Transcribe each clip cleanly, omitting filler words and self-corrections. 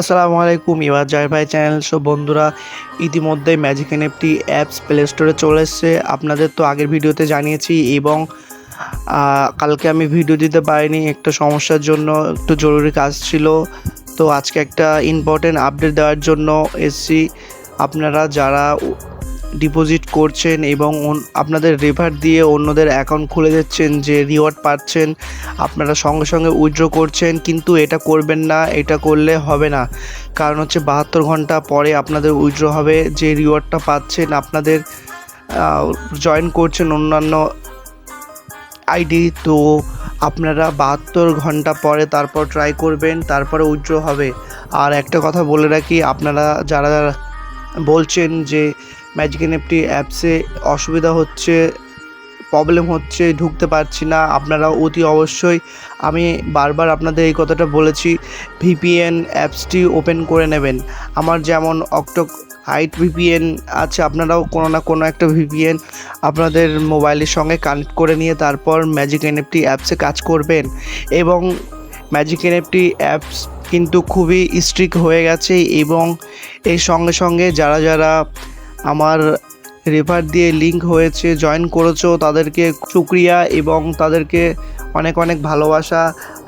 আসসালামু আলাইকুম, এবার জয় ভাই চ্যানেল। সো বন্ধুরা, ইতিমধ্যে ম্যাজিক এনএফটি অ্যাপস প্লে স্টোরে চলে এসছে। আপনাদের তো আগের ভিডিওতে জানিয়েছি এবং কালকে আমি ভিডিও দিতে পারিনি, একটা সমস্যার জন্য, একটু জরুরি কাজ ছিল। তো আজকে একটা ইম্পর্টেন্ট আপডেট দেওয়ার জন্য এসছি। আপনারা যারা ডিপোজিট করছেন এবং আপনাদের রেফার দিয়ে অন্যদের অ্যাকাউন্ট খুলে দিচ্ছেন, যে রিওয়ার্ড পাচ্ছেন, আপনারা সঙ্গে সঙ্গে উইথড্র করছেন, কিন্তু এটা করবেন না। এটা করলে হবে না, কারণ হচ্ছে 72 ঘন্টা পরে আপনাদের উইথড্র হবে। যে রিওয়ার্ডটা পাচ্ছেন, আপনাদের জয়েন করছেন অন্যান্য আইডি, তো আপনারা 72 ঘন্টা পরে তারপর ট্রাই করবেন, তারপরে উইথড্র হবে। আর একটা কথা বলে রাখি, আপনারা যারা বলছেন যে ম্যাজিক এনএফটি অ্যাপসে অসুবিধা হচ্ছে, প্রবলেম হচ্ছে, ঢুকতে পারছি না, আপনারা অতি অবশ্যই, আমি বারবার আপনাদের এই কথাটা বলেছি, ভিপিএন অ্যাপসটি ওপেন করে নেবেন। আমার যেমন হাইট ভিপিএন আছে, আপনারাও কোনো না কোনো একটা ভিপিএন আপনাদের মোবাইলের সঙ্গে কানেক্ট করে নিয়ে তারপর ম্যাজিক এনএফটি অ্যাপসে কাজ করবেন। এবং ম্যাজিক এনএফটি অ্যাপস কিন্তু খুবই স্ট্রিক্ট হয়ে গেছে, এবং এর সঙ্গে সঙ্গে যারা যারা আমার রেফার দিয়ে লিঙ্ক হয়েছে, জয়েন করেছো, তাদেরকে শুকরিয়া এবং তাদেরকে অনেক অনেক ভালোবাসা।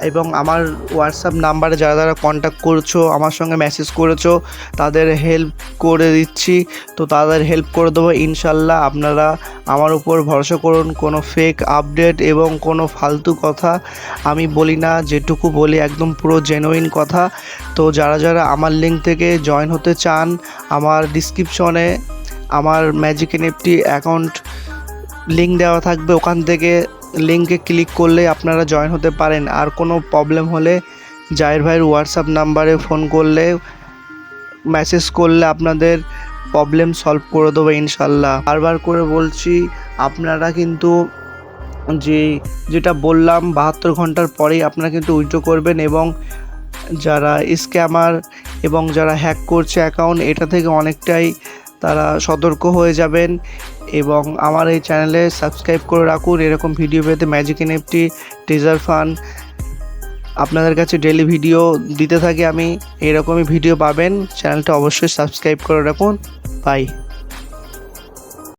এবং আমার হোয়াটসঅ্যাপ নাম্বারে যারা যারা কন্ট্যাক্ট করছো, আমার সঙ্গে মেসেজ করেছো, তাদের হেল্প করে দিচ্ছি। তো তাদের হেল্প করে দেবো ইনশাল্লাহ। আপনারা আমার উপর ভরসা করুন। কোনো ফেক আপডেট এবং কোনো ফালতু কথা আমি বলি না, যেটুকু বলি একদম পুরো জেনুইন কথা। তো যারা যারা আমার লিঙ্ক থেকে জয়েন হতে চান, আমার ডিসক্রিপশনে আমার ম্যাজিক এনএফটি অ্যাকাউন্ট লিঙ্ক দেওয়া থাকবে, ওখান থেকে লিঙ্কে ক্লিক করলে আপনারা জয়েন হতে পারেন। আর কোনো প্রবলেম হলে জাহির ভাইয়ের হোয়াটসঅ্যাপ নাম্বারে ফোন করলে, মেসেজ করলে আপনাদের প্রবলেম সলভ করে দেবো ইনশাল্লাহ। বারবার করে বলছি, আপনারা কিন্তু যেটা বললাম 72 ঘন্টার পরেই আপনারা কিন্তু উইথড্র করবেন। এবং যারা স্ক্যামার এবং যারা হ্যাক করছে অ্যাকাউন্ট, এটা থেকে অনেকটাই তারা সতর্ক হয়ে যাবেন। এবং আমার এই চ্যানেলে সাবস্ক্রাইব করে রাখুন, এরকম ভিডিও পেতে। ম্যাজিক এনএফটি ট্রেজার ফান্ড আপনাদের কাছে ডেইলি ভিডিও দিতে থাকি আমি, এরকমই ভিডিও পাবেন। চ্যানেলটা অবশ্যই সাবস্ক্রাইব করে রাখুন। বাই।